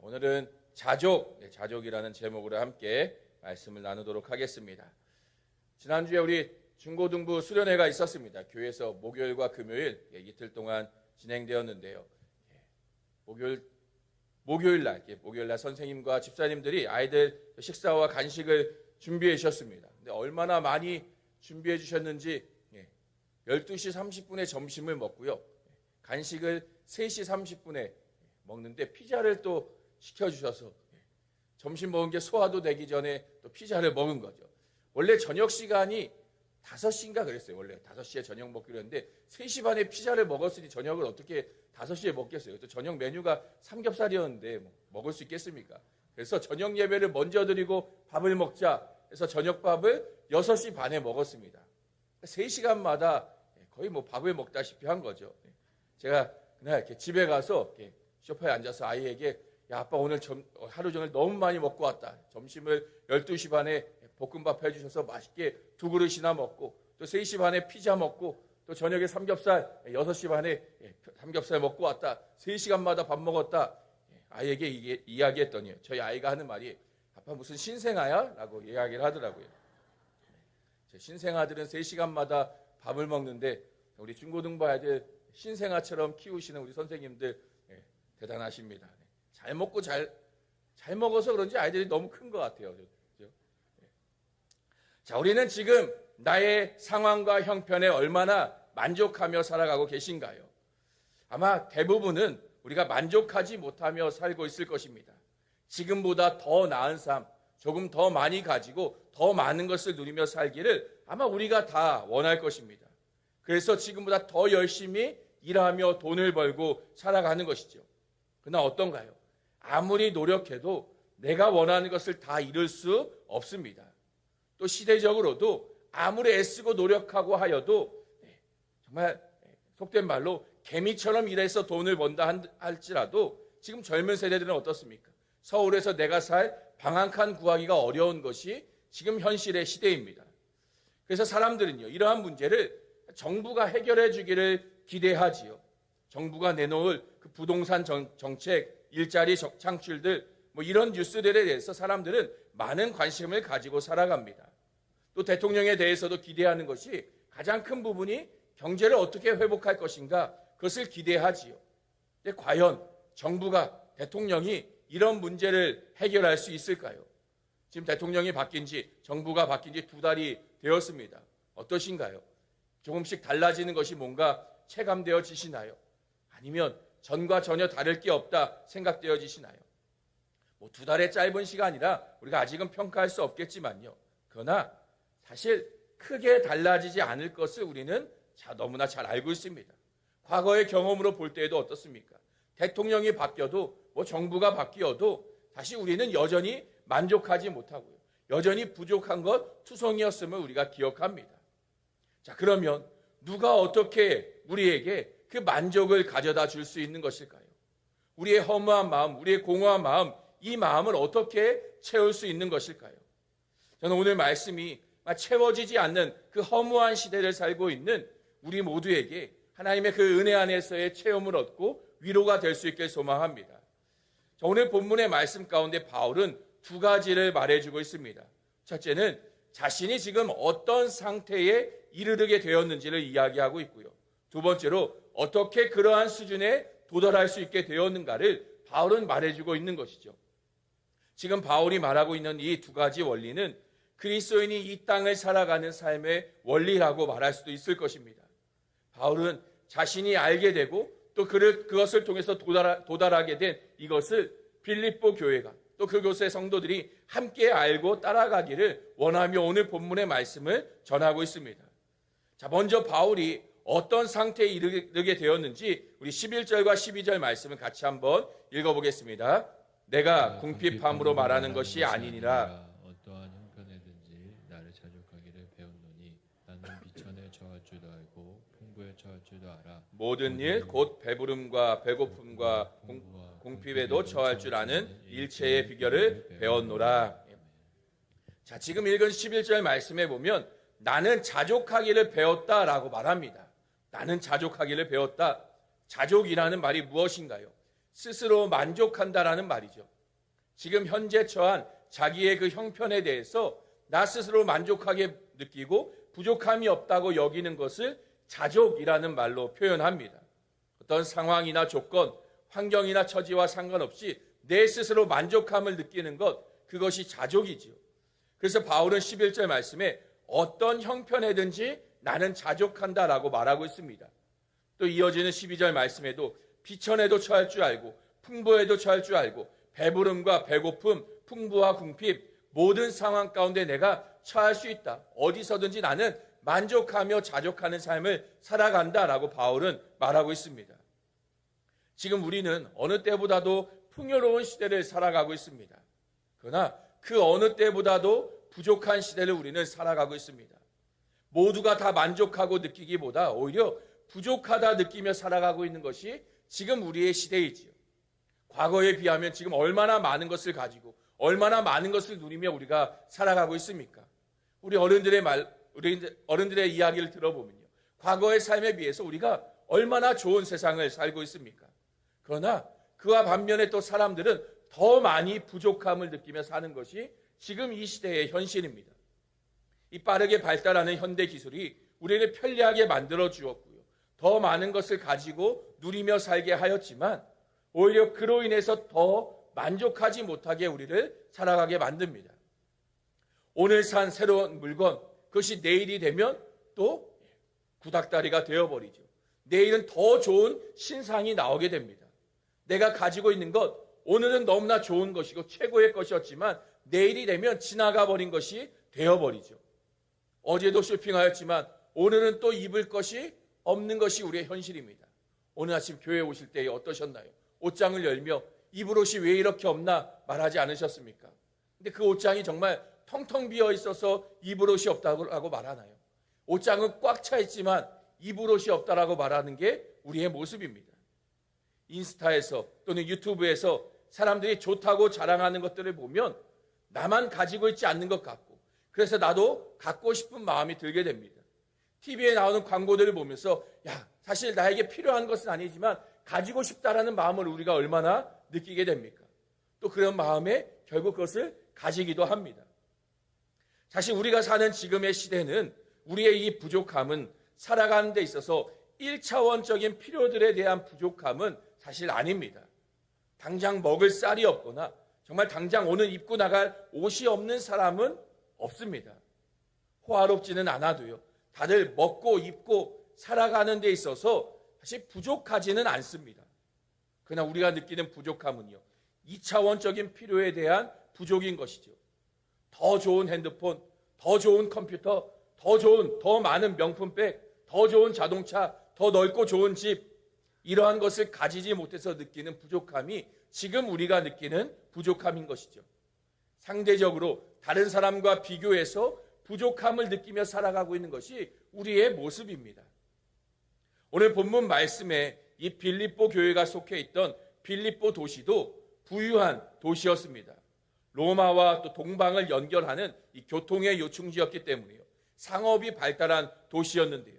오늘은 자족이라는 제목으로 함께 말씀을 나누도록 하겠습니다. 지난주에 우리 중고등부 수련회가 있었습니다. 교회에서 목요일과 금요일 이틀 동안 진행되었는데요. 목요일날 선생님과 집사님들이 아이들 식사와 간식을 준비해 주셨습니다. 근데 얼마나 많이 준비해 주셨는지 12시 30분에 점심을 먹고요. 간식을 3시 30분에 먹는데 피자를 또 시켜주셔서 점심 먹은 게 소화도 되기 전에 또 피자를 먹은 거죠. 원래 저녁 시간이 5시인가 그랬어요. 원래 5시에 저녁 먹기로 했는데 3시 반에 피자를 먹었으니 저녁을 어떻게 5시에 먹겠어요. 또 저녁 메뉴가 삼겹살이었는데 먹을 수 있겠습니까? 그래서 저녁 예배를 먼저 드리고 밥을 먹자 해서 저녁밥을 6시 반에 먹었습니다. 3시간마다 거의 밥을 먹다시피 한 거죠. 제가 그날 이렇게 집에 가서 이렇게 소파에 앉아서 아이에게 야, 아빠 오늘 하루 종일 너무 많이 먹고 왔다. 점심을 12시 반에 볶음밥 해주셔서 맛있게 2그릇이나 먹고 또 3시 반에 피자 먹고 또 저녁에 삼겹살 6시 반에 삼겹살 먹고 왔다. 3시간마다 밥 먹었다. 아이에게 이야기했더니 저희 아이가 하는 말이 아빠 무슨 신생아야? 라고 이야기를 하더라고요. 제 신생아들은 3시간마다 밥을 먹는데 우리 중고등부 아이들 신생아처럼 키우시는 우리 선생님들 대단하십니다. 잘 먹고 잘 먹어서 그런지 아이들이 너무 큰 것 같아요. 그렇죠? 자, 우리는 지금 나의 상황과 형편에 얼마나 만족하며 살아가고 계신가요? 아마 대부분은 우리가 만족하지 못하며 살고 있을 것입니다. 지금보다 더 나은 삶, 조금 더 많이 가지고 더 많은 것을 누리며 살기를 아마 우리가 다 원할 것입니다. 그래서 지금보다 더 열심히 일하며 돈을 벌고 살아가는 것이죠. 그러나 어떤가요? 아무리 노력해도 내가 원하는 것을 다 이룰 수 없습니다. 또 시대적으로도 아무리 애쓰고 노력하고 하여도 정말 속된 말로 개미처럼 일해서 돈을 번다 할지라도 지금 젊은 세대들은 어떻습니까? 서울에서 내가 살 방 한 칸 구하기가 어려운 것이 지금 현실의 시대입니다. 그래서 사람들은요, 이러한 문제를 정부가 해결해 주기를 기대하지요. 정부가 내놓을 그 부동산 정책, 일자리 창출들, 이런 뉴스들에 대해서 사람들은 많은 관심을 가지고 살아갑니다. 또 대통령에 대해서도 기대하는 것이 가장 큰 부분이 경제를 어떻게 회복할 것인가, 그것을 기대하지요. 근데 과연 정부가, 대통령이 이런 문제를 해결할 수 있을까요? 지금 대통령이 정부가 바뀐 지 2달이 되었습니다. 어떠신가요? 조금씩 달라지는 것이 뭔가 체감되어지시나요? 아니면 전과 전혀 다를 게 없다 생각되어지시나요? 2달의 짧은 시간이라 우리가 아직은 평가할 수 없겠지만요. 그러나 사실 크게 달라지지 않을 것을 우리는 너무나 잘 알고 있습니다. 과거의 경험으로 볼 때에도 어떻습니까? 대통령이 바뀌어도 정부가 바뀌어도 다시 우리는 여전히 만족하지 못하고요. 여전히 부족한 것 투성이었음을 우리가 기억합니다. 자, 그러면 누가 어떻게 우리에게 그 만족을 가져다 줄 수 있는 것일까요? 우리의 허무한 마음, 우리의 공허한 마음, 이 마음을 어떻게 채울 수 있는 것일까요? 저는 오늘 말씀이 채워지지 않는 그 허무한 시대를 살고 있는 우리 모두에게 하나님의 그 은혜 안에서의 체험을 얻고 위로가 될 수 있길 소망합니다. 자, 오늘 본문의 말씀 가운데 바울은 2가지를 말해주고 있습니다. 첫째는 자신이 지금 어떤 상태에 이르게 되었는지를 이야기하고 있고요. 두 번째로 어떻게 그러한 수준에 도달할 수 있게 되었는가를 바울은 말해주고 있는 것이죠. 지금 바울이 말하고 있는 이 2가지 원리는 그리스도인이 이 땅을 살아가는 삶의 원리라고 말할 수도 있을 것입니다. 바울은 자신이 알게 되고 또 그것을 통해서 도달하게 된 이것을 빌립보 교회가 또 그곳의 성도들이 함께 알고 따라가기를 원하며 오늘 본문의 말씀을 전하고 있습니다. 자, 먼저 바울이 어떤 상태에 이르게 되었는지 우리 11절과 12절 말씀을 같이 한번 읽어보겠습니다. 내가 궁핍함으로 말하는 것이 아니니라. 어떠한 형편에든지 나를 자족하기를 배웠노니 나는 비천에 처할 줄도 알고 풍부에 처할 줄도 알아. 모든 일 곧 배부름과 배고픔과 궁핍에도 처할 줄 아는 일체의 비결을 배웠노라. 자, 지금 읽은 11절 말씀에 보면 나는 자족하기를 배웠다라고 말합니다. 나는 자족하기를 배웠다. 자족이라는 말이 무엇인가요? 스스로 만족한다라는 말이죠. 지금 현재 처한 자기의 그 형편에 대해서 나 스스로 만족하게 느끼고 부족함이 없다고 여기는 것을 자족이라는 말로 표현합니다. 어떤 상황이나 조건, 환경이나 처지와 상관없이 내 스스로 만족함을 느끼는 것, 그것이 자족이지요. 그래서 바울은 11절 말씀에 어떤 형편에든지 나는 자족한다라고 말하고 있습니다. 또 이어지는 12절 말씀에도 비천에도 처할 줄 알고 풍부에도 처할 줄 알고 배부름과 배고픔, 풍부와 궁핍 모든 상황 가운데 내가 처할 수 있다. 어디서든지 나는 만족하며 자족하는 삶을 살아간다라고 바울은 말하고 있습니다. 지금 우리는 어느 때보다도 풍요로운 시대를 살아가고 있습니다. 그러나 그 어느 때보다도 부족한 시대를 우리는 살아가고 있습니다. 모두가 다 만족하고 느끼기보다 오히려 부족하다 느끼며 살아가고 있는 것이 지금 우리의 시대이지요. 과거에 비하면 지금 얼마나 많은 것을 가지고 얼마나 많은 것을 누리며 우리가 살아가고 있습니까? 우리 어른들의 이야기를 들어보면요. 과거의 삶에 비해서 우리가 얼마나 좋은 세상을 살고 있습니까? 그러나 그와 반면에 또 사람들은 더 많이 부족함을 느끼며 사는 것이 지금 이 시대의 현실입니다. 이 빠르게 발달하는 현대 기술이 우리를 편리하게 만들어 주었고요. 더 많은 것을 가지고 누리며 살게 하였지만 오히려 그로 인해서 더 만족하지 못하게 우리를 살아가게 만듭니다. 오늘 산 새로운 물건, 그것이 내일이 되면 또 구닥다리가 되어버리죠. 내일은 더 좋은 신상이 나오게 됩니다. 내가 가지고 있는 것, 오늘은 너무나 좋은 것이고 최고의 것이었지만 내일이 되면 지나가 버린 것이 되어버리죠. 어제도 쇼핑하였지만 오늘은 또 입을 것이 없는 것이 우리의 현실입니다. 오늘 아침 교회에 오실 때 어떠셨나요? 옷장을 열며 입을 옷이 왜 이렇게 없나 말하지 않으셨습니까? 근데 그 옷장이 정말 텅텅 비어 있어서 입을 옷이 없다고 말하나요? 옷장은 꽉 차 있지만 입을 옷이 없다라고 말하는 게 우리의 모습입니다. 인스타에서 또는 유튜브에서 사람들이 좋다고 자랑하는 것들을 보면 나만 가지고 있지 않는 것 같고 그래서 나도 갖고 싶은 마음이 들게 됩니다. TV에 나오는 광고들을 보면서 사실 나에게 필요한 것은 아니지만 가지고 싶다라는 마음을 우리가 얼마나 느끼게 됩니까? 또 그런 마음에 결국 그것을 가지기도 합니다. 사실 우리가 사는 지금의 시대는 우리의 이 부족함은 살아가는 데 있어서 1차원적인 필요들에 대한 부족함은 사실 아닙니다. 당장 먹을 쌀이 없거나 정말 당장 오늘 입고 나갈 옷이 없는 사람은 없습니다. 호화롭지는 않아도요. 다들 먹고 입고 살아가는 데 있어서 사실 부족하지는 않습니다. 그러나 우리가 느끼는 부족함은요. 2차원적인 필요에 대한 부족인 것이죠. 더 좋은 핸드폰, 더 좋은 컴퓨터, 더 많은 명품백, 더 좋은 자동차, 더 넓고 좋은 집, 이러한 것을 가지지 못해서 느끼는 부족함이 지금 우리가 느끼는 부족함인 것이죠. 상대적으로 다른 사람과 비교해서 부족함을 느끼며 살아가고 있는 것이 우리의 모습입니다. 오늘 본문 말씀에 이 빌립보 교회가 속해 있던 빌립보 도시도 부유한 도시였습니다. 로마와 또 동방을 연결하는 이 교통의 요충지였기 때문에요. 상업이 발달한 도시였는데요.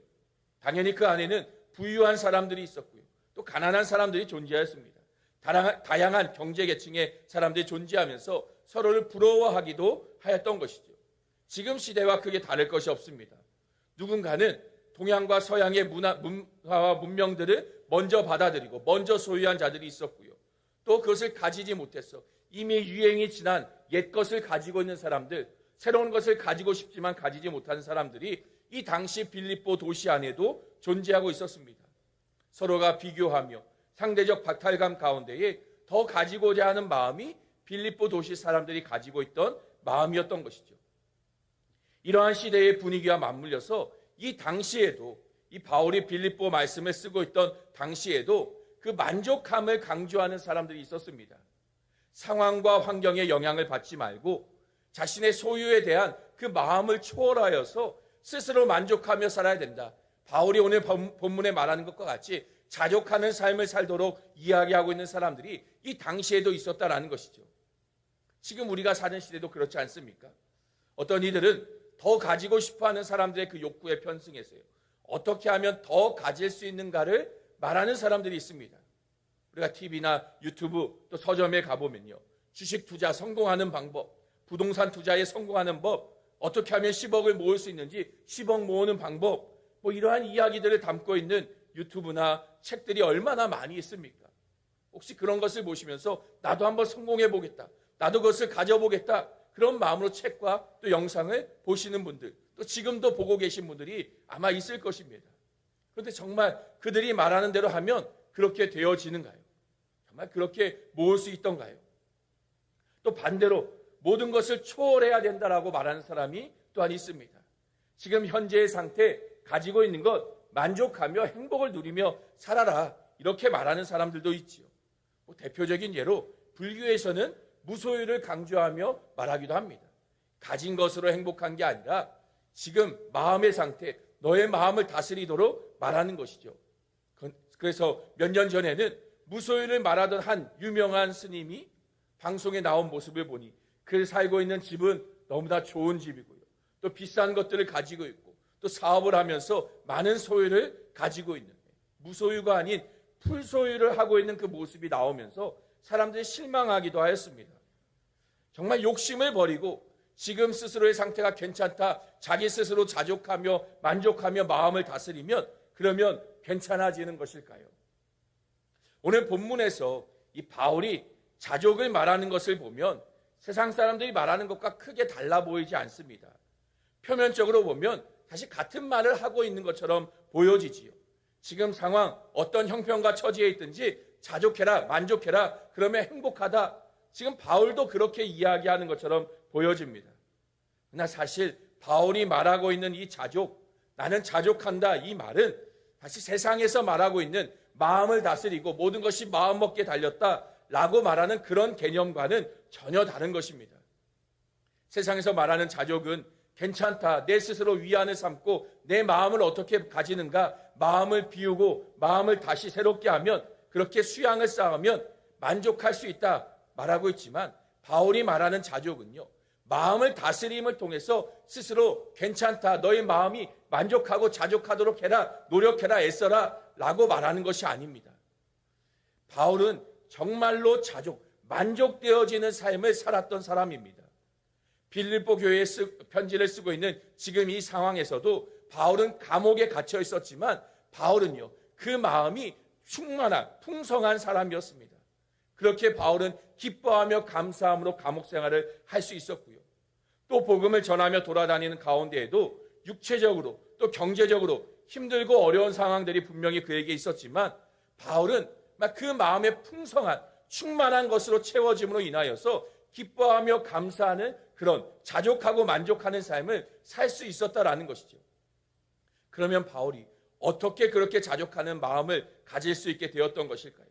당연히 그 안에는 부유한 사람들이 있었고요. 또 가난한 사람들이 존재하였습니다. 다양한 경제계층의 사람들이 존재하면서 서로를 부러워하기도 하였던 것이죠. 지금 시대와 크게 다를 것이 없습니다. 누군가는 동양과 서양의 문화와 문명들을 먼저 받아들이고 먼저 소유한 자들이 있었고요. 또 그것을 가지지 못해서 이미 유행이 지난 옛 것을 가지고 있는 사람들, 새로운 것을 가지고 싶지만 가지지 못하는 사람들이 이 당시 빌립보 도시 안에도 존재하고 있었습니다. 서로가 비교하며 상대적 박탈감 가운데에 더 가지고자 하는 마음이 빌립보 도시 사람들이 가지고 있던 마음이었던 것이죠. 이러한 시대의 분위기와 맞물려서 이 당시에도 이 바울이 빌립보 말씀을 쓰고 있던 당시에도 그 만족함을 강조하는 사람들이 있었습니다. 상황과 환경에 영향을 받지 말고 자신의 소유에 대한 그 마음을 초월하여서 스스로 만족하며 살아야 된다. 바울이 오늘 본문에 말하는 것과 같이 자족하는 삶을 살도록 이야기하고 있는 사람들이 이 당시에도 있었다라는 것이죠. 지금 우리가 사는 시대도 그렇지 않습니까? 어떤 이들은 더 가지고 싶어하는 사람들의 그 욕구에 편승해서요. 어떻게 하면 더 가질 수 있는가를 말하는 사람들이 있습니다. 우리가 TV나 유튜브 또 서점에 가보면요. 주식 투자 성공하는 방법, 부동산 투자에 성공하는 법, 어떻게 하면 10억을 모을 수 있는지 10억 모으는 방법, 이러한 이야기들을 담고 있는 유튜브나 책들이 얼마나 많이 있습니까? 혹시 그런 것을 보시면서 나도 한번 성공해 보겠다, 나도 그것을 가져보겠다, 그런 마음으로 책과 또 영상을 보시는 분들, 또 지금도 보고 계신 분들이 아마 있을 것입니다. 그런데 정말 그들이 말하는 대로 하면 그렇게 되어지는가요? 정말 그렇게 모을 수 있던가요? 또 반대로 모든 것을 초월해야 된다라고 말하는 사람이 또한 있습니다. 지금 현재의 상태, 가지고 있는 것 만족하며 행복을 누리며 살아라, 이렇게 말하는 사람들도 있지요. 대표적인 예로 불교에서는 무소유를 강조하며 말하기도 합니다. 가진 것으로 행복한 게 아니라 지금 마음의 상태, 너의 마음을 다스리도록 말하는 것이죠. 그래서 몇 년 전에는 무소유를 말하던 한 유명한 스님이 방송에 나온 모습을 보니 그 살고 있는 집은 너무나 좋은 집이고요, 또 비싼 것들을 가지고 있고, 또 사업을 하면서 많은 소유를 가지고 있는, 무소유가 아닌 풀소유를 하고 있는 그 모습이 나오면서 사람들이 실망하기도 하였습니다. 정말 욕심을 버리고 지금 스스로의 상태가 괜찮다, 자기 스스로 자족하며 만족하며 마음을 다스리면 그러면 괜찮아지는 것일까요? 오늘 본문에서 이 바울이 자족을 말하는 것을 보면 세상 사람들이 말하는 것과 크게 달라 보이지 않습니다. 표면적으로 보면 사실 같은 말을 하고 있는 것처럼 보여지지요. 지금 상황, 어떤 형편과 처지에 있든지 자족해라, 만족해라, 그러면 행복하다. 지금 바울도 그렇게 이야기하는 것처럼 보여집니다. 그러나 사실 바울이 말하고 있는 이 자족, 나는 자족한다, 이 말은 다시 세상에서 말하고 있는 마음을 다스리고 모든 것이 마음 먹기에 달렸다라고 말하는 그런 개념과는 전혀 다른 것입니다. 세상에서 말하는 자족은 괜찮다, 내 스스로 위안을 삼고 내 마음을 어떻게 가지는가, 마음을 비우고 마음을 다시 새롭게 하면, 그렇게 수양을 쌓으면 만족할 수 있다 말하고 있지만, 바울이 말하는 자족은요, 마음을 다스림을 통해서 스스로 괜찮다, 너의 마음이 만족하고 자족하도록 해라, 노력해라, 애써라 라고 말하는 것이 아닙니다. 바울은 정말로 자족, 만족되어지는 삶을 살았던 사람입니다. 빌립보 교회에 편지를 쓰고 있는 지금 이 상황에서도 바울은 감옥에 갇혀 있었지만 바울은요, 그 마음이 충만한 풍성한 사람이었습니다. 그렇게 바울은 기뻐하며 감사함으로 감옥 생활을 할 수 있었고요, 또 복음을 전하며 돌아다니는 가운데에도 육체적으로 또 경제적으로 힘들고 어려운 상황들이 분명히 그에게 있었지만 바울은 그 마음의 풍성한 충만한 것으로 채워짐으로 인하여서 기뻐하며 감사하는 그런 자족하고 만족하는 삶을 살 수 있었다라는 것이죠. 그러면 바울이 어떻게 그렇게 자족하는 마음을 가질 수 있게 되었던 것일까요?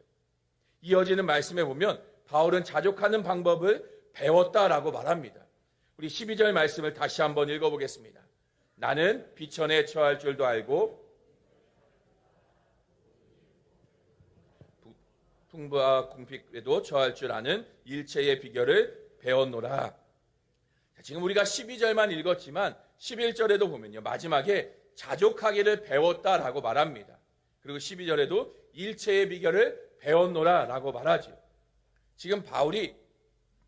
이어지는 말씀에 보면 바울은 자족하는 방법을 배웠다라고 말합니다. 우리 12절 말씀을 다시 한번 읽어보겠습니다. 나는 비천에 처할 줄도 알고 풍부와 궁핍에도 처할 줄 아는 일체의 비결을 배웠노라. 지금 우리가 12절만 읽었지만 11절에도 보면요, 마지막에 자족하기를 배웠다라고 말합니다. 그리고 12절에도 일체의 비결을 배웠노라 라고 말하죠. 지금 바울이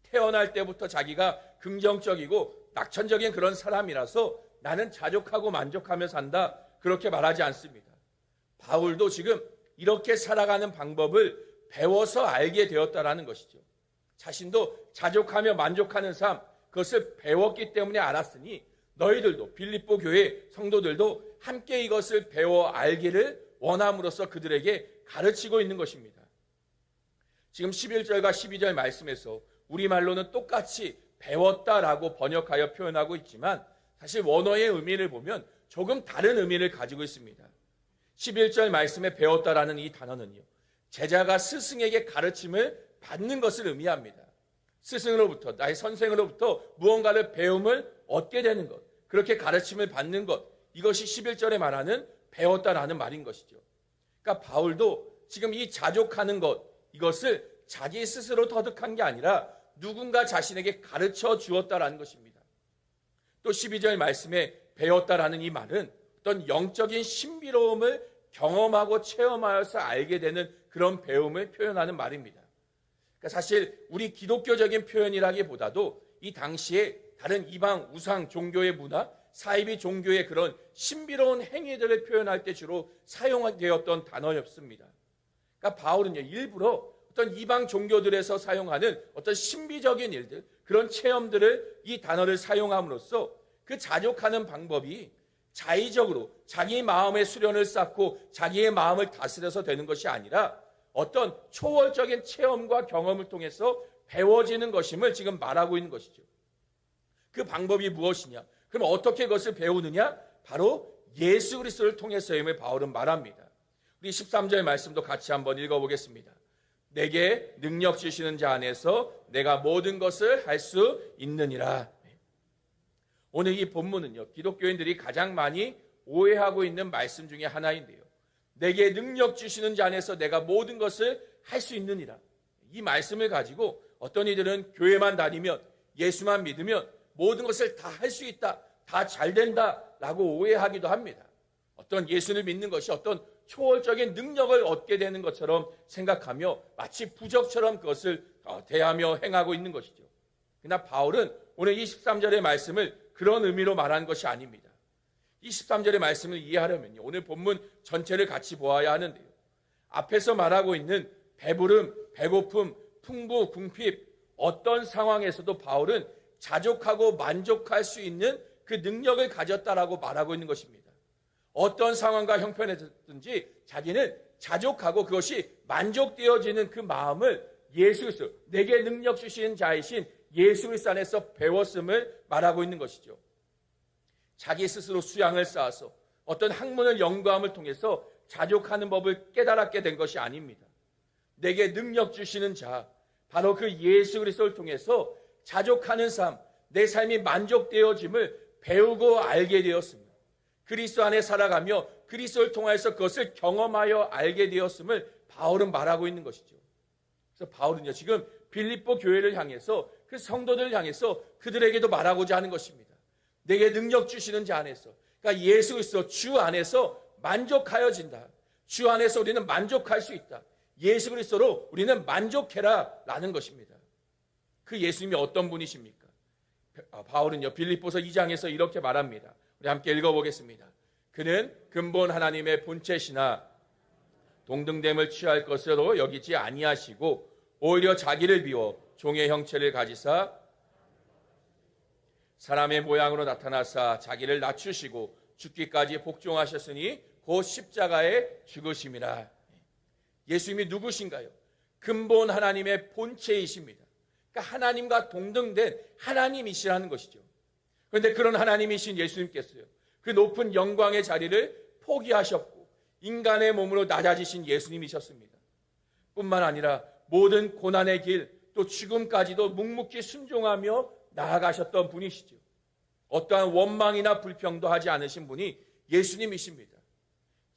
태어날 때부터 자기가 긍정적이고 낙천적인 그런 사람이라서 나는 자족하고 만족하며 산다, 그렇게 말하지 않습니다. 바울도 지금 이렇게 살아가는 방법을 배워서 알게 되었다라는 것이죠. 자신도 자족하며 만족하는 삶, 그것을 배웠기 때문에 알았으니 너희들도, 빌립보 교회 성도들도 함께 이것을 배워 알기를 원함으로써 그들에게 가르치고 있는 것입니다. 지금 11절과 12절 말씀에서 우리말로는 똑같이 배웠다라고 번역하여 표현하고 있지만 사실 원어의 의미를 보면 조금 다른 의미를 가지고 있습니다. 11절 말씀에 배웠다라는 이 단어는요, 제자가 스승에게 가르침을 받는 것을 의미합니다. 스승으로부터, 나의 선생으로부터 무언가를 배움을 얻게 되는 것, 그렇게 가르침을 받는 것, 이것이 11절에 말하는 배웠다라는 말인 것이죠. 그러니까 바울도 지금 이 자족하는 것, 이것을 자기 스스로 터득한 게 아니라 누군가 자신에게 가르쳐 주었다라는 것입니다. 또 12절 말씀에 배웠다라는 이 말은 어떤 영적인 신비로움을 경험하고 체험하여서 알게 되는 그런 배움을 표현하는 말입니다. 그러니까 사실 우리 기독교적인 표현이라기보다도 이 당시에 다른 이방 우상 종교의 문화, 사이비 종교의 그런 신비로운 행위들을 표현할 때 주로 사용되었던 단어였습니다. 그러니까 바울은요, 일부러 어떤 이방 종교들에서 사용하는 어떤 신비적인 일들, 그런 체험들을 이 단어를 사용함으로써 그 자족하는 방법이 자의적으로 자기 마음의 수련을 쌓고 자기의 마음을 다스려서 되는 것이 아니라 어떤 초월적인 체험과 경험을 통해서 배워지는 것임을 지금 말하고 있는 것이죠. 그 방법이 무엇이냐? 그럼 어떻게 그것을 배우느냐? 바로 예수 그리스도를 통해서임을 바울은 말합니다. 우리 13절 말씀도 같이 한번 읽어보겠습니다. 내게 능력 주시는 자 안에서 내가 모든 것을 할 수 있느니라. 오늘 이 본문은요, 기독교인들이 가장 많이 오해하고 있는 말씀 중에 하나인데요. 내게 능력 주시는 자 안에서 내가 모든 것을 할 수 있느니라. 이 말씀을 가지고 어떤 이들은 교회만 다니면, 예수만 믿으면 모든 것을 다 할 수 있다, 다 잘 된다라고 오해하기도 합니다. 어떤 예수를 믿는 것이 어떤 초월적인 능력을 얻게 되는 것처럼 생각하며 마치 부적처럼 그것을 대하며 행하고 있는 것이죠. 그러나 바울은 오늘 23절의 말씀을 그런 의미로 말하는 것이 아닙니다. 23절의 말씀을 이해하려면요, 오늘 본문 전체를 같이 보아야 하는데요. 앞에서 말하고 있는 배부름, 배고픔, 풍부, 궁핍, 어떤 상황에서도 바울은 자족하고 만족할 수 있는 그 능력을 가졌다라고 말하고 있는 것입니다. 어떤 상황과 형편에든지 자기는 자족하고 그것이 만족되어지는 그 마음을 예수 그리스도, 내게 능력 주시는 자이신 예수 그리스도 안에서 배웠음을 말하고 있는 것이죠. 자기 스스로 수양을 쌓아서 어떤 학문을 연구함을 통해서 자족하는 법을 깨달았게 된 것이 아닙니다. 내게 능력 주시는 자, 바로 그 예수 그리스도를 통해서 자족하는 삶, 내 삶이 만족되어짐을 배우고 알게 되었습니다. 그리스도 안에 살아가며 그리스도를 통해서 그것을 경험하여 알게 되었음을 바울은 말하고 있는 것이죠. 그래서 바울은요, 지금 빌립보 교회를 향해서 그 성도들을 향해서 그들에게도 말하고자 하는 것입니다. 내게 능력 주시는 자 안에서, 그러니까 예수 그리스도 주 안에서 만족하여진다. 주 안에서 우리는 만족할 수 있다. 예수 그리스도로 우리는 만족해라 라는 것입니다. 그 예수님이 어떤 분이십니까? 바울은요, 빌립보서 2장에서 이렇게 말합니다. 우리 함께 읽어보겠습니다. 그는 근본 하나님의 본체시나 동등됨을 취할 것으로 여기지 아니하시고 오히려 자기를 비워 종의 형체를 가지사 사람의 모양으로 나타나사 자기를 낮추시고 죽기까지 복종하셨으니 곧 십자가에 죽으심이라. 예수님이 누구신가요? 근본 하나님의 본체이십니다. 그러니까 하나님과 동등된 하나님이시라는 것이죠. 그런데 그런 하나님이신 예수님께서요, 그 높은 영광의 자리를 포기하셨고 인간의 몸으로 낮아지신 예수님이셨습니다. 뿐만 아니라 모든 고난의 길, 또 죽음까지도 묵묵히 순종하며 나아가셨던 분이시죠. 어떠한 원망이나 불평도 하지 않으신 분이 예수님이십니다.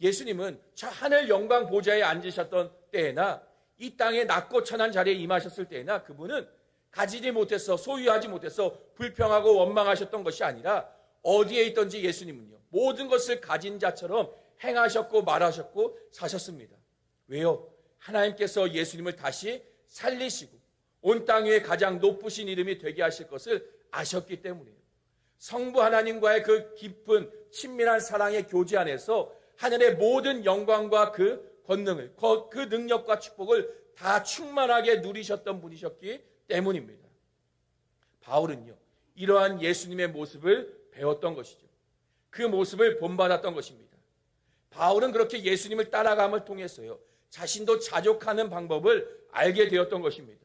예수님은 저 하늘 영광 보좌에 앉으셨던 때에나 이 땅에 낮고 천한 자리에 임하셨을 때에나 그분은 가지지 못해서, 소유하지 못해서 불평하고 원망하셨던 것이 아니라 어디에 있든지 예수님은요, 모든 것을 가진 자처럼 행하셨고 말하셨고 사셨습니다. 왜요? 하나님께서 예수님을 다시 살리시고 온 땅 위에 가장 높으신 이름이 되게 하실 것을 아셨기 때문이에요. 성부 하나님과의 그 깊은 친밀한 사랑의 교제 안에서 하늘의 모든 영광과 그 권능을, 그 능력과 축복을 다 충만하게 누리셨던 분이셨기 때문입니다. 바울은요, 이러한 예수님의 모습을 배웠던 것이죠. 그 모습을 본받았던 것입니다. 바울은 그렇게 예수님을 따라감을 통해서요, 자신도 자족하는 방법을 알게 되었던 것입니다.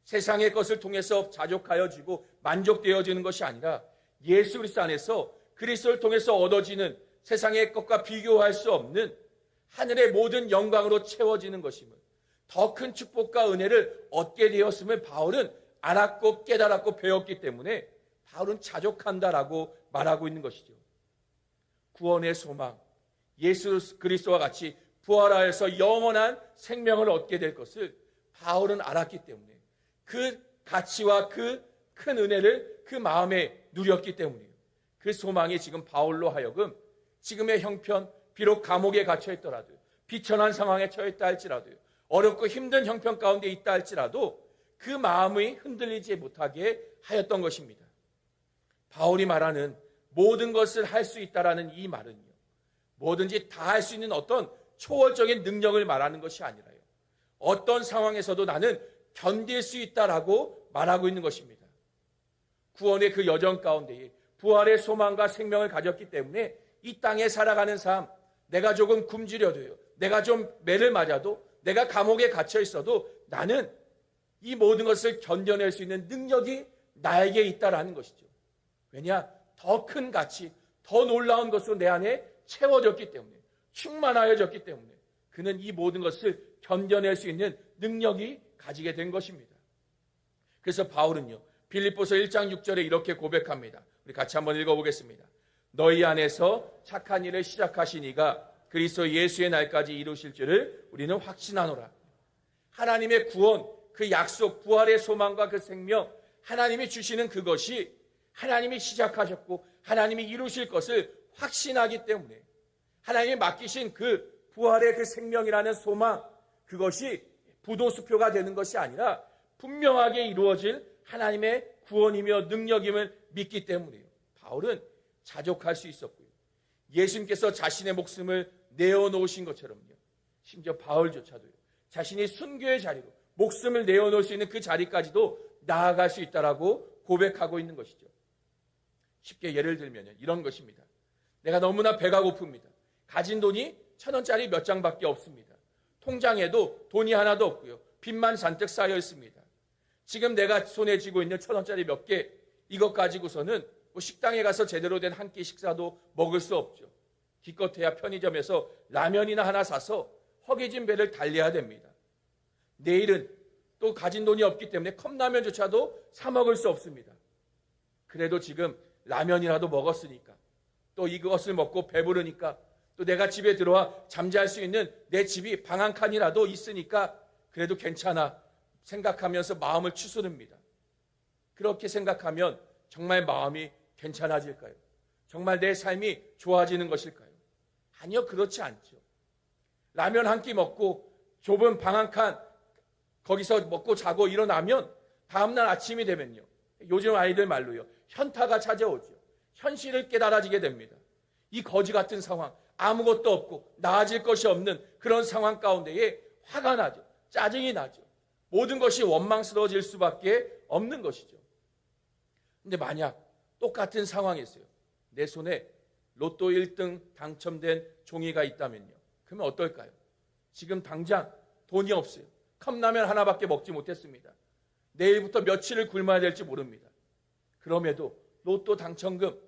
세상의 것을 통해서 자족하여지고 만족되어지는 것이 아니라 예수 그리스도 안에서 그리스도를 통해서 얻어지는 세상의 것과 비교할 수 없는 하늘의 모든 영광으로 채워지는 것임을, 더 큰 축복과 은혜를 얻게 되었음을 바울은 알았고 깨달았고 배웠기 때문에 바울은 자족한다라고 말하고 있는 것이죠. 구원의 소망, 예수 그리스도와 같이 부활하여서 영원한 생명을 얻게 될 것을 바울은 알았기 때문에 그 가치와 그 큰 은혜를 그 마음에 누렸기 때문이에요. 그 소망이 지금 바울로 하여금 지금의 형편, 비록 감옥에 갇혀 있더라도, 비천한 상황에 처했다 할지라도, 어렵고 힘든 형편 가운데 있다 할지라도 그 마음이 흔들리지 못하게 하였던 것입니다. 바울이 말하는 모든 것을 할 수 있다라는 이 말은요, 뭐든지 다 할 수 있는 어떤 초월적인 능력을 말하는 것이 아니라요, 어떤 상황에서도 나는 견딜 수 있다라고 말하고 있는 것입니다. 구원의 그 여정 가운데에 부활의 소망과 생명을 가졌기 때문에 이 땅에 살아가는 삶, 내가 조금 굶주려도요, 내가 좀 매를 맞아도, 내가 감옥에 갇혀 있어도 나는 이 모든 것을 견뎌낼 수 있는 능력이 나에게 있다라는 것이죠. 왜냐? 더 큰 가치, 더 놀라운 것으로 내 안에 채워졌기 때문에, 충만하여졌기 때문에 그는 이 모든 것을 견뎌낼 수 있는 능력이 가지게 된 것입니다. 그래서 바울은요, 빌립보서 1장 6절에 이렇게 고백합니다. 우리 같이 한번 읽어보겠습니다. 너희 안에서 착한 일을 시작하신 이가 그리스도 예수의 날까지 이루실 줄을 우리는 확신하노라. 하나님의 구원, 그 약속, 부활의 소망과 그 생명, 하나님이 주시는 그것이 하나님이 시작하셨고 하나님이 이루실 것을 확신하기 때문에, 하나님이 맡기신 그 부활의 그 생명이라는 소망, 그것이 부도수표가 되는 것이 아니라 분명하게 이루어질 하나님의 구원이며 능력임을 믿기 때문이에요. 바울은 자족할 수 있었고요, 예수님께서 자신의 목숨을 내어놓으신 것처럼요, 심지어 바울조차도요, 자신이 순교의 자리로 목숨을 내어놓을 수 있는 그 자리까지도 나아갈 수 있다라고 고백하고 있는 것이죠. 쉽게 예를 들면 이런 것입니다. 내가 너무나 배가 고픕니다. 가진 돈이 1,000원짜리 몇 장밖에 없습니다. 통장에도 돈이 하나도 없고요, 빚만 잔뜩 쌓여 있습니다. 지금 내가 손에 쥐고 있는 1,000원짜리 몇 개, 이것 가지고서는 뭐 식당에 가서 제대로 된 한 끼 식사도 먹을 수 없죠. 기껏해야 편의점에서 라면이나 하나 사서 허기진 배를 달래야 됩니다. 내일은 또 가진 돈이 없기 때문에 컵라면조차도 사 먹을 수 없습니다. 그래도 지금 라면이라도 먹었으니까, 또 이것을 먹고 배부르니까, 또 내가 집에 들어와 잠잘 수 있는 내 집이 방 한 칸이라도 있으니까 그래도 괜찮아 생각하면서 마음을 추스릅니다. 그렇게 생각하면 정말 마음이 괜찮아질까요? 정말 내 삶이 좋아지는 것일까요? 아니요, 그렇지 않죠. 라면 한 끼 먹고 좁은 방 한 칸 거기서 먹고 자고 일어나면 다음날 아침이 되면요, 요즘 아이들 말로요, 현타가 찾아오죠. 현실을 깨달아지게 됩니다. 이 거지 같은 상황, 아무것도 없고 나아질 것이 없는 그런 상황 가운데에 화가 나죠. 짜증이 나죠. 모든 것이 원망스러워질 수밖에 없는 것이죠. 근데 만약 똑같은 상황이었어요, 내 손에 로또 1등 당첨된 종이가 있다면요, 그러면 어떨까요? 지금 당장 돈이 없어요. 컵라면 하나밖에 먹지 못했습니다. 내일부터 며칠을 굶어야 될지 모릅니다. 그럼에도 로또 당첨금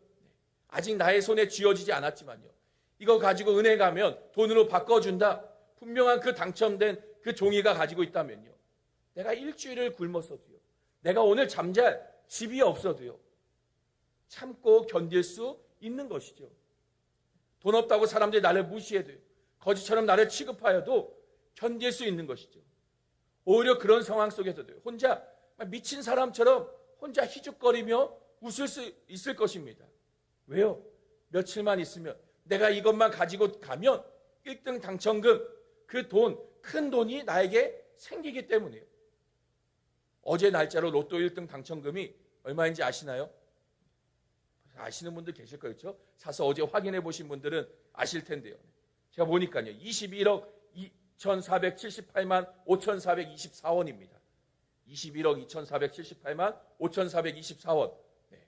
아직 나의 손에 쥐어지지 않았지만요, 이거 가지고 은행 가면 돈으로 바꿔준다, 분명한 그 당첨된 그 종이가 가지고 있다면요, 내가 일주일을 굶었어도요, 내가 오늘 잠잘 집이 없어도요, 참고 견딜 수 있는 것이죠. 돈 없다고 사람들이 나를 무시해도요, 거지처럼 나를 취급하여도 견딜 수 있는 것이죠. 오히려 그런 상황 속에서도요, 혼자 미친 사람처럼 혼자 희죽거리며 웃을 수 있을 것입니다. 왜요? 며칠만 있으면, 내가 이것만 가지고 가면 1등 당첨금, 그 돈, 큰 돈이 나에게 생기기 때문이에요. 어제 날짜로 로또 1등 당첨금이 얼마인지 아시나요? 아시는 분들 계실 거예요, 그렇죠? 사서 어제 확인해 보신 분들은 아실 텐데요. 제가 보니까요, 21억 2,478만 5,424원입니다. 21억 2,478만 5,424원. 네,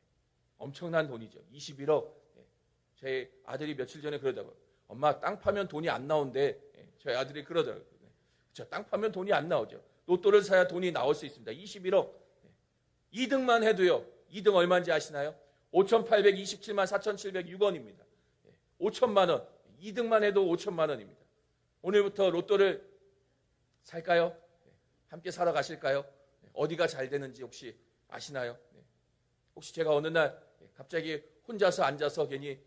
엄청난 돈이죠. 21억. 네. 제 아들이 며칠 전에 그러더라고요. 엄마, 땅 파면 돈이 안 나온대. 네, 저희 아들이 그러더라고요. 네. 그렇죠, 땅 파면 돈이 안 나오죠. 로또를 사야 돈이 나올 수 있습니다. 21억. 네. 2등만 해도요, 2등 얼마인지 아시나요? 5,827만 4,706원입니다. 5천만 원. 2등만 해도 5천만 원입니다. 오늘부터 로또를 살까요? 함께 사러 가실까요? 어디가 잘 되는지 혹시 아시나요? 혹시 제가 어느 날 갑자기 혼자서 앉아서 괜히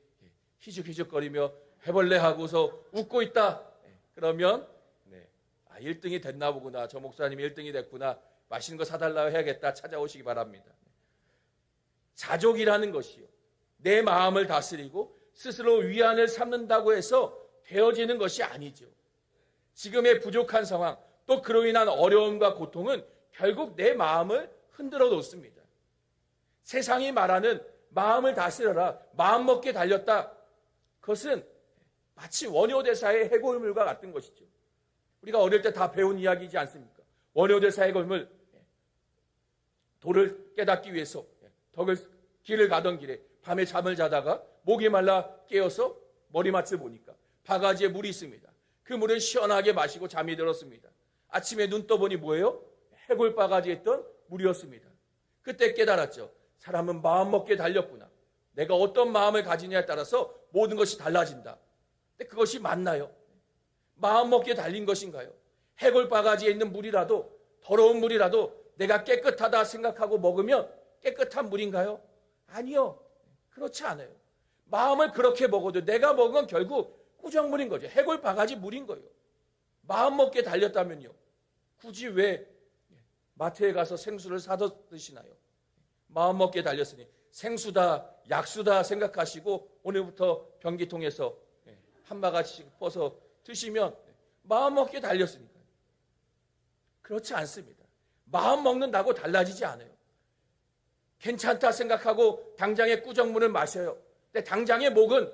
희죽희죽거리며 해볼래 하고서 웃고 있다, 그러면 1등이 됐나 보구나, 저 목사님이 1등이 됐구나, 맛있는 거 사달라고 해야겠다 찾아오시기 바랍니다. 자족이라는 것이요, 내 마음을 다스리고 스스로 위안을 삼는다고 해서 되어지는 것이 아니죠. 지금의 부족한 상황, 또 그로 인한 어려움과 고통은 결국 내 마음을 흔들어 놓습니다. 세상이 말하는 마음을 다스려라, 마음 먹게 달렸다. 그것은 마치 원효대사의 해골물과 같은 것이죠. 우리가 어릴 때 다 배운 이야기이지 않습니까? 원효대사의 해골물, 도를 깨닫기 위해서 길을 가던 길에 밤에 잠을 자다가 목이 말라 깨어서 머리맡을 보니까 바가지에 물이 있습니다. 그 물을 시원하게 마시고 잠이 들었습니다. 아침에 눈 떠보니 뭐예요? 해골 바가지에 있던 물이었습니다. 그때 깨달았죠. 사람은 마음 먹게 달렸구나. 내가 어떤 마음을 가지냐에 따라서 모든 것이 달라진다. 근데 그것이 맞나요? 마음 먹게 달린 것인가요? 해골 바가지에 있는 물이라도, 더러운 물이라도 내가 깨끗하다 생각하고 먹으면 깨끗한 물인가요? 아니요. 그렇지 않아요. 마음을 그렇게 먹어도 내가 먹은 건 결국 꾸정물인 거죠. 해골 바가지 물인 거예요. 마음 먹게 달렸다면요. 굳이 왜 마트에 가서 생수를 사서 드시나요? 마음 먹게 달렸으니 생수다, 약수다 생각하시고 오늘부터 변기통에서 한 바가지씩 퍼서 드시면 마음 먹게 달렸으니까요. 그렇지 않습니다. 마음 먹는다고 달라지지 않아요. 괜찮다 생각하고 당장의 꾸정물을 마셔요. 근데 당장의 목은,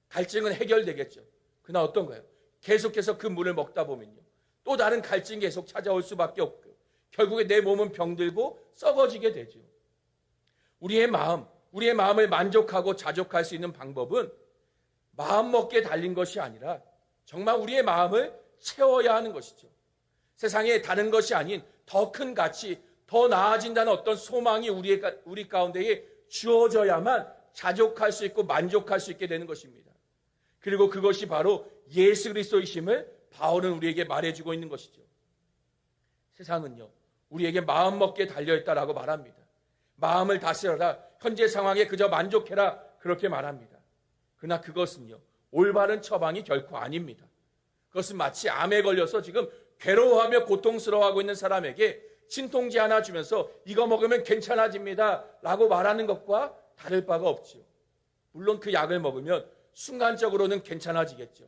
갈증은 해결되겠죠. 그러나 어떤가요? 계속해서 그 물을 먹다 보면요. 또 다른 갈증이 계속 찾아올 수밖에 없고 결국에 내 몸은 병들고 썩어지게 되죠. 우리의 마음을 만족하고 자족할 수 있는 방법은 마음 먹게 달린 것이 아니라 정말 우리의 마음을 채워야 하는 것이죠. 세상에 다른 것이 아닌 더 큰 가치, 더 나아진다는 어떤 소망이 우리 가운데에 주어져야만 자족할 수 있고 만족할 수 있게 되는 것입니다. 그리고 그것이 바로 예수 그리스도이심을 바울은 우리에게 말해주고 있는 것이죠. 세상은요, 우리에게 마음 먹게 달려있다라고 말합니다. 마음을 다스려라, 현재 상황에 그저 만족해라, 그렇게 말합니다. 그러나 그것은요, 올바른 처방이 결코 아닙니다. 그것은 마치 암에 걸려서 지금 괴로워하며 고통스러워하고 있는 사람에게 진통제 하나 주면서 이거 먹으면 괜찮아집니다 라고 말하는 것과 다를 바가 없지요. 물론 그 약을 먹으면 순간적으로는 괜찮아지겠죠.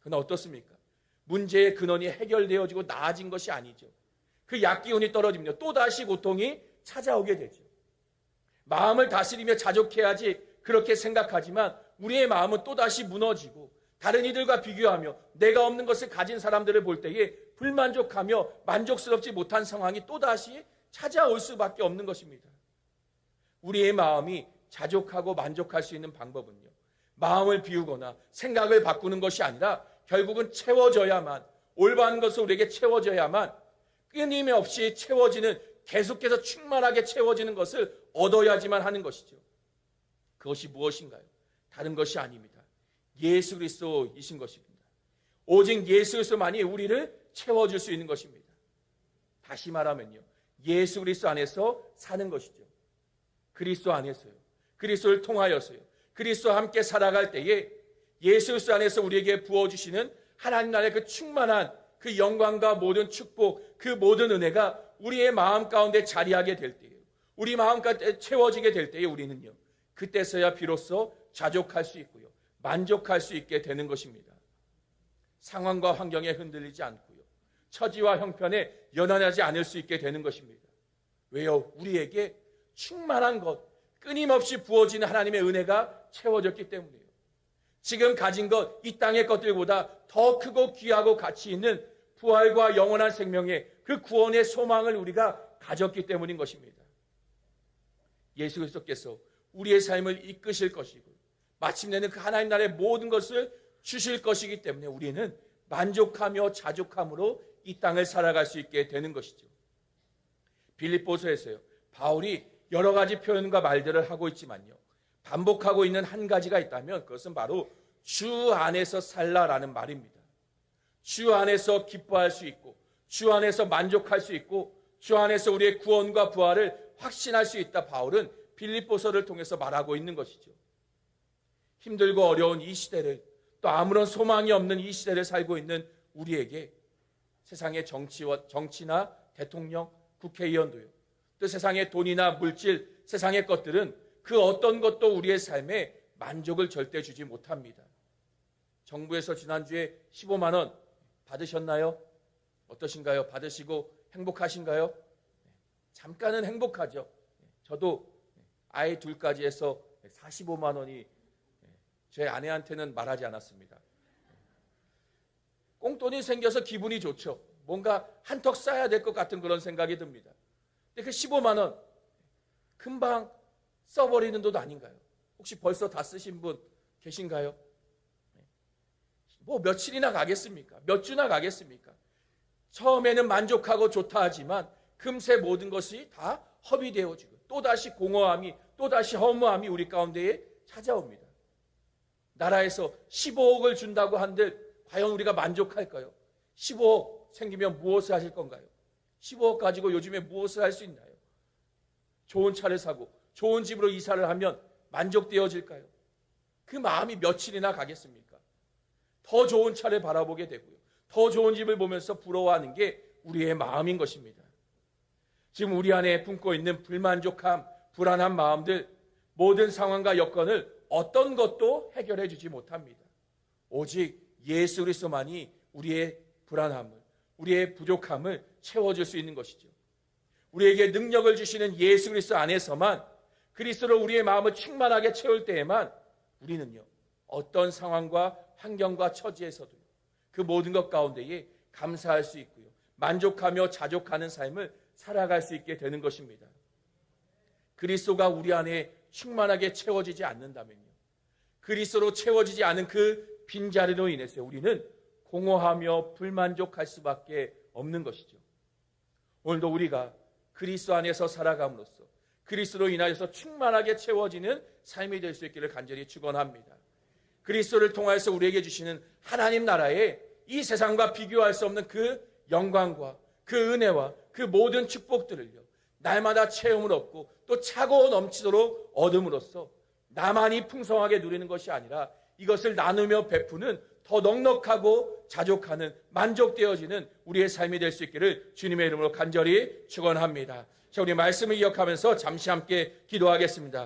그러나 어떻습니까? 문제의 근원이 해결되어지고 나아진 것이 아니죠. 그 약 기운이 떨어지면 또다시 고통이 찾아오게 되죠. 마음을 다스리며 자족해야지 그렇게 생각하지만 우리의 마음은 또다시 무너지고 다른 이들과 비교하며 내가 없는 것을 가진 사람들을 볼 때에 불만족하며 만족스럽지 못한 상황이 또다시 찾아올 수밖에 없는 것입니다. 우리의 마음이 자족하고 만족할 수 있는 방법은요, 마음을 비우거나 생각을 바꾸는 것이 아니라 결국은 채워져야만, 올바른 것을 우리에게 채워져야만 끊임없이 채워지는, 계속해서 충만하게 채워지는 것을 얻어야지만 하는 것이죠. 그것이 무엇인가요? 다른 것이 아닙니다. 예수 그리스도이신 것입니다. 오직 예수 그리스도만이 우리를 채워줄 수 있는 것입니다. 다시 말하면요, 예수 그리스도 안에서 사는 것이죠. 그리스도 안에서요, 그리스도를 통하여서요, 그리스도와 함께 살아갈 때에 예수 그리스도 안에서 우리에게 부어주시는 하나님 나라의 그 충만한 그 영광과 모든 축복, 그 모든 은혜가 우리의 마음 가운데 자리하게 될 때에, 우리 마음 가운데 채워지게 될 때에 우리는요, 그때서야 비로소 자족할 수 있고요, 만족할 수 있게 되는 것입니다. 상황과 환경에 흔들리지 않고요, 처지와 형편에 연연하지 않을 수 있게 되는 것입니다. 왜요? 우리에게 충만한 것, 끊임없이 부어지는 하나님의 은혜가 채워졌기 때문이에요. 지금 가진 것, 이 땅의 것들보다 더 크고 귀하고 가치 있는 부활과 영원한 생명의 그 구원의 소망을 우리가 가졌기 때문인 것입니다. 예수 그리스도께서 우리의 삶을 이끄실 것이고 마침내는 그 하나님 나라의 모든 것을 주실 것이기 때문에 우리는 만족하며 자족함으로 이 땅을 살아갈 수 있게 되는 것이죠. 빌립보서에서요, 바울이 여러 가지 표현과 말들을 하고 있지만요, 반복하고 있는 한 가지가 있다면 그것은 바로 주 안에서 살라라는 말입니다. 주 안에서 기뻐할 수 있고, 주 안에서 만족할 수 있고, 주 안에서 우리의 구원과 부활을 확신할 수 있다, 바울은 빌립보서를 통해서 말하고 있는 것이죠. 힘들고 어려운 이 시대를, 또 아무런 소망이 없는 이 시대를 살고 있는 우리에게 세상의 정치나 대통령, 국회의원도요, 또 세상의 돈이나 물질, 세상의 것들은 그 어떤 것도 우리의 삶에 만족을 절대 주지 못합니다. 정부에서 지난주에 15만 원 받으셨나요? 어떠신가요? 받으시고 행복하신가요? 잠깐은 행복하죠. 저도 아이 둘까지 해서 45만 원이 제 아내한테는 말하지 않았습니다. 꽁돈이 생겨서 기분이 좋죠. 뭔가 한턱 쏴야 될 것 같은 그런 생각이 듭니다. 근데 그 15만 원 금방 써버리는 돈 아닌가요? 혹시 벌써 다 쓰신 분 계신가요? 뭐 며칠이나 가겠습니까? 몇 주나 가겠습니까? 처음에는 만족하고 좋다 하지만 금세 모든 것이 다 허비되어지고 또다시 공허함이 또다시 허무함이 우리 가운데에 찾아옵니다. 나라에서 15억을 준다고 한들 과연 우리가 만족할까요? 15억 생기면 무엇을 하실 건가요? 15억 가지고 요즘에 무엇을 할 수 있나요? 좋은 차를 사고 좋은 집으로 이사를 하면 만족되어질까요? 그 마음이 며칠이나 가겠습니까? 더 좋은 차를 바라보게 되고요. 더 좋은 집을 보면서 부러워하는 게 우리의 마음인 것입니다. 지금 우리 안에 품고 있는 불만족함, 불안한 마음들, 모든 상황과 여건을 어떤 것도 해결해 주지 못합니다. 오직 예수 그리스도만이 우리의 불안함을, 우리의 부족함을 채워줄 수 있는 것이죠. 우리에게 능력을 주시는 예수 그리스도 안에서만 그리스도로 우리의 마음을 충만하게 채울 때에만 우리는요, 어떤 상황과 환경과 처지에서도 그 모든 것 가운데에 감사할 수 있고요, 만족하며 자족하는 삶을 살아갈 수 있게 되는 것입니다. 그리스도가 우리 안에 충만하게 채워지지 않는다면요, 그리스도로 채워지지 않은 그 빈자리로 인해서 우리는 공허하며 불만족할 수밖에 없는 것이죠. 오늘도 우리가 그리스도 안에서 살아감으로써 그리스도로 인하여서 충만하게 채워지는 삶이 될 수 있기를 간절히 축원합니다. 그리스도를 통하여서 우리에게 주시는 하나님 나라의 이 세상과 비교할 수 없는 그 영광과 그 은혜와 그 모든 축복들을요, 날마다 체험을 얻고 또 차고 넘치도록 얻음으로써 나만이 풍성하게 누리는 것이 아니라 이것을 나누며 베푸는 더 넉넉하고 자족하는 만족되어지는 우리의 삶이 될 수 있기를 주님의 이름으로 간절히 축원합니다. 자, 우리 말씀을 기억하면서 잠시 함께 기도하겠습니다.